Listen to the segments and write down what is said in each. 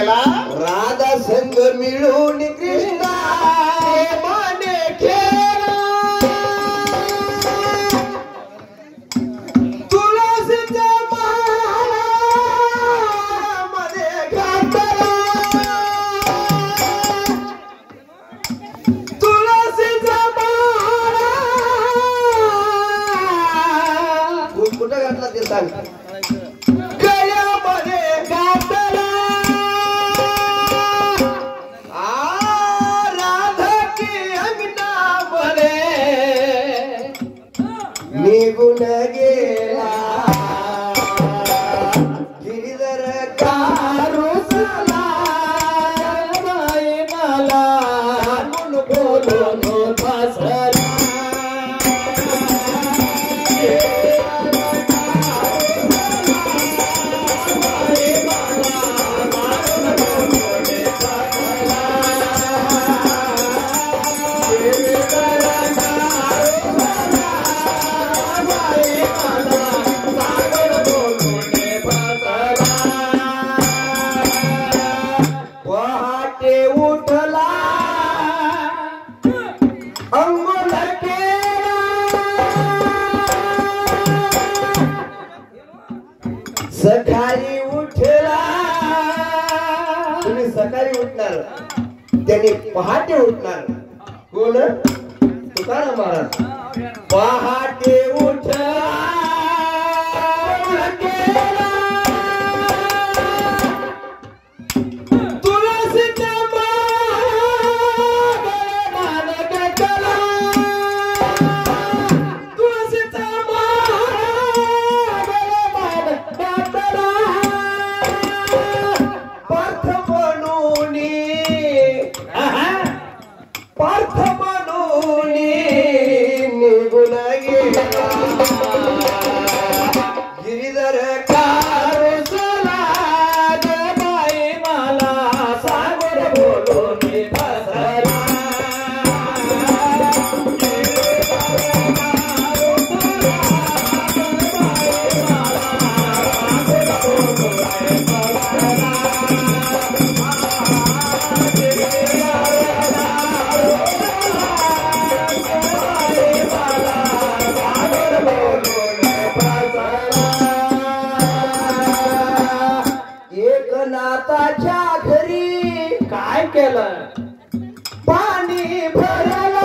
केला राधा संग मिळून कृष्णा माने खेळा तुळशीच्या माळामध्ये घातला तुळशीच्या माळा कुठं घातला ते सांग गळ्यामध्ये घातला निघून गेला गिरिधर कारुसला बाई मला म्हणून बोलून फसला सकाळी उठला तुम्ही सकाळी उठणार त्यांनी पहाटे उठणार कोण तुकाराम महाराज पहाटे उठला तुळशीच्या माळामध्ये घातला तुळशीच्या पार्थ म्हणून निघून गेला गिरिधर कारुसला बाई मला सागर बोलून फसला नाताच्या घरी काय केलं पाणी भरला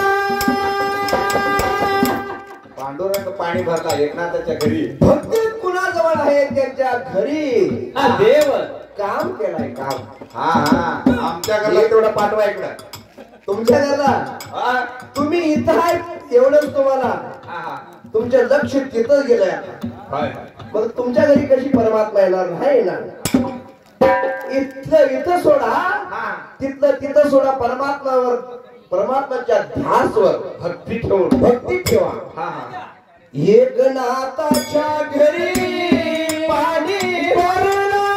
पांडुरंग पाणी भरला एकनाथाच्या घरी भक्ती कुणाजवळ आहे त्यांच्या घरी देव काम केलाय काम हा हा आमच्या घरला तेवढं पाठवा इकडं तुमच्या घरला तुम्ही इथं आहे एवढंच तुम्हाला तुमचं लक्ष तिथं गेलंय मग तुमच्या घरी कशी परमात्मा येणार नाही ना इथलं इथं सोडा तिथलं तिथं सोडा परमात्मावर परमात्माच्या ध्यासवर भक्ती ठेवा एकनाथाच्या घरी पाणी भरला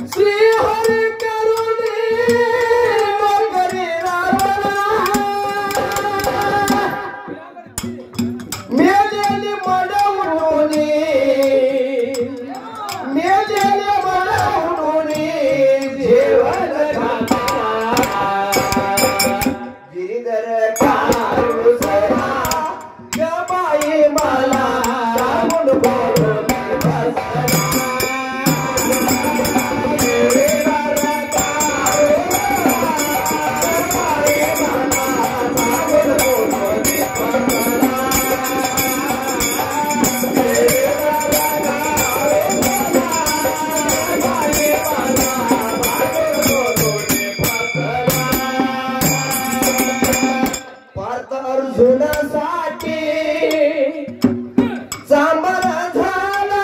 श्री हरी करुणी मगरी रावला मेलेली मडवणोनी गिरिधर कारुसला बाई मला म्हणून बोलून फसला अर्जुनासाठी चांबर झाला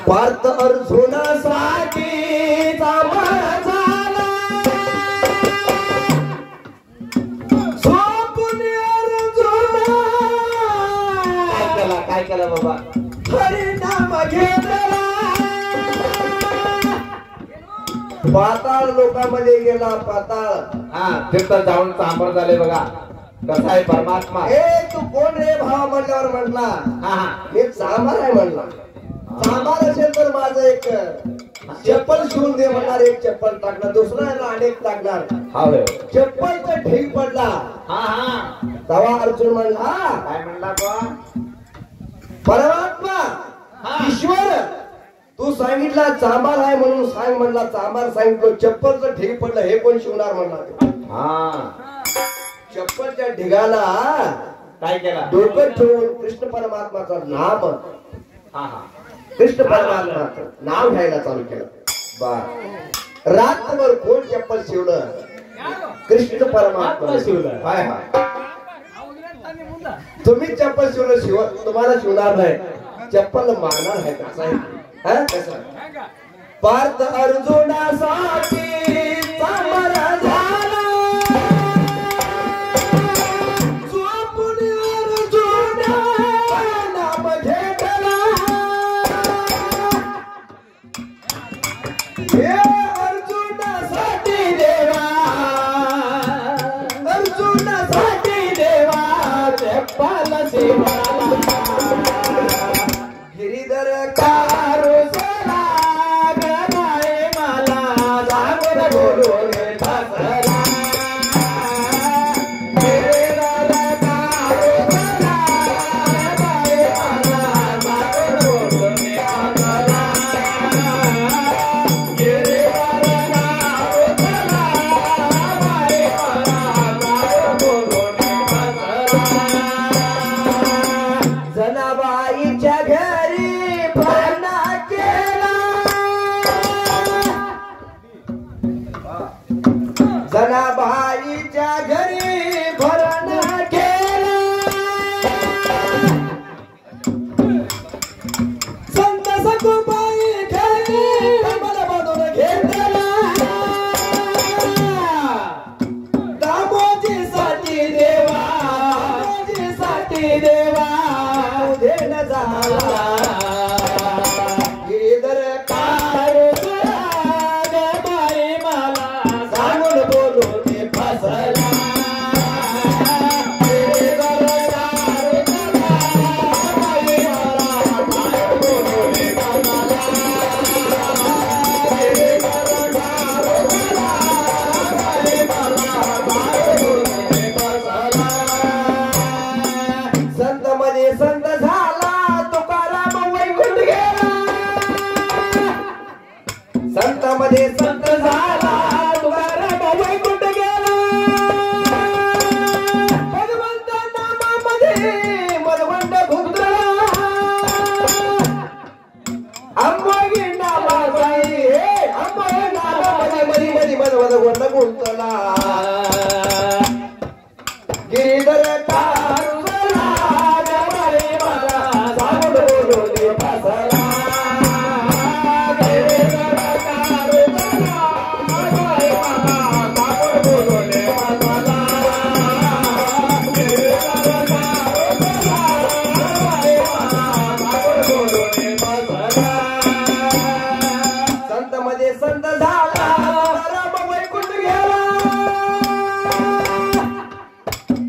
पार्थ अर्जुनासाठी चांबर झाला सोपून अर्जुना काय केला बाबा हरिनाम घेतला पाताळ लोकांमध्ये गेला पाताळ तिथं जाऊन चांबर झाले बघा कसा आहे परमात्मा? ए तू कोण रे भावा म्हणल्यावर म्हटला हा हा मी चांभार आहे म्हणला. चांभार असेल तर माझं एक चप्पल शिवून दे म्हणणार, एक चप्पल टाकणार, दुसरा अनेक टाकणार. हा होय. चप्पलचा ढीग पडला. हा हा तेव्हा अर्जुन म्हणला काय म्हणला बा? परमात्मा ईश्वर तू सांगितला चांभार आहे म्हणून सांग म्हणला. चांभार सांगितलं, चप्पलचं ढीग पडलं हे कोण शिवणार म्हणला. हा चप्पलच्या ढिगाला काय केला? डोकं ठेवून कृष्ण परमात्माचं नाम, हा हा कृष्ण परमात्माचं नाव घ्यायला चालू केलं. बर रात्रभर कोण चप्पल शिवलं? कृष्ण परमात्मा शिवलं. हाय हाय. तुम्ही चप्पल शिवलं, तुम्हाला शिवणार नाही. चप्पल मारणार आहे कसं कसं पार्थ अर्जुनासाठी चांभार झाला. झोपून अर्जुन नाम घेतला. हे अर्जुनासाठी देवा, अर्जुनासाठी देवा चप्पल शिवाला. गिरीधर कारुसला गमाय मला सांगून बोलून फसला. गिरीधर कारुसला गमाय मला सांगून बोलून फसला. गिरीधर कारुसला गमाय मला सांगून बोलून फसला. जनाबाईच्या घरी भरणा केला. जनाबाईच्या घरी भरणा केला. संत सखुबाई घरी कमल बांधून घेतला. दामोजीसाठी देवा, दामोजीसाठी देवा उधेन झाला. गिरीधर कारुसला गमाई मला सांगून बोलून फसला. गिरीधर कारुसला गमाई मला सांगून बोलून फसला. गिरीधर कारुसला गमाई मला सांगून बोलून फसला. संत मध्ये संत झाला तुकाराम वैकुंठ गेला. संत मध्ये संत झाला तुकाराम वैकुंठ गेला. भगवंत नामामध्ये मधवंड गुंतला. अंबोगी नामाबाई हे अंबोगी नामामध्ये मधी मधी मधवंड गुंतला. गिरीधर कारुसला गमाई मला सांगून बोलून फसला. गिरीधर कारुसला गमाई मला सांगून बोलून फसला. गिरीधर कारुसला गमाई मला सांगून बोलून फसला. संत मध्ये संत झाला तुकाराम वैकुंठ गेला.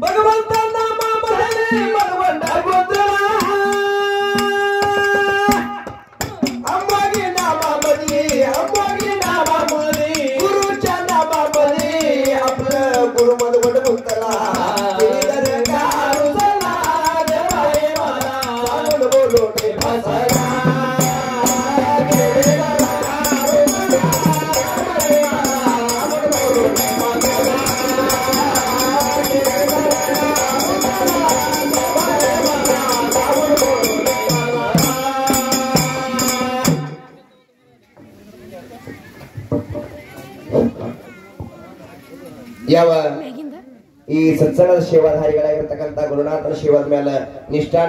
भगवंत नामामध्ये मधवंड गुंतला. अंबागी नामामध्ये, अंबागी नामामध्ये, गुरुच्या नामामध्ये आपलं गुरु मधवंड गुंतला. गिरीधर कारुसला गमाई मला सांगून बोलून फसला. गिरीधर कारुसला गमाई मला सांगून बोलून फसला. यावर ಈ ಸತ್ಸಂಗದ ಸೇವಾಧಾರಿಗಳಾಗಿರ್ತಕ್ಕಂಥ ಗುರುನಾಥನ ಸೇವಾದ ಮೇಲೆ ನಿಷ್ಠಾ